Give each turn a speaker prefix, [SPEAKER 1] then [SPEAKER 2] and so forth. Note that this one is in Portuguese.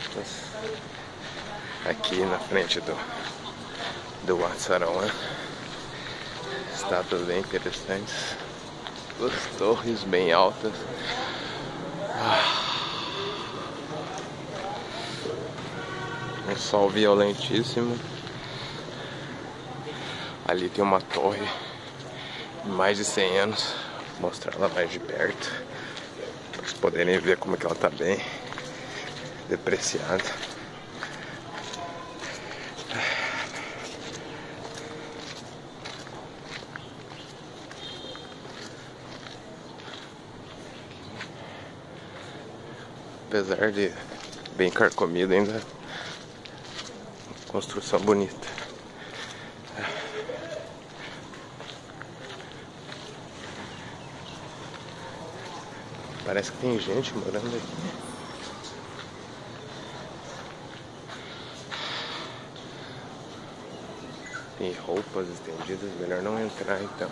[SPEAKER 1] altas aqui na frente do Watsarawan. Estátuas bem interessantes, duas torres bem altas. Um sol violentíssimo. Ali tem uma torre de mais de 100 anos. Vou mostrar ela mais de perto para vocês poderem ver como é que ela tá bem depreciada. Apesar de bem carcomido, ainda construção bonita. Parece que tem gente morando aqui. Tem roupas estendidas, melhor não entrar então.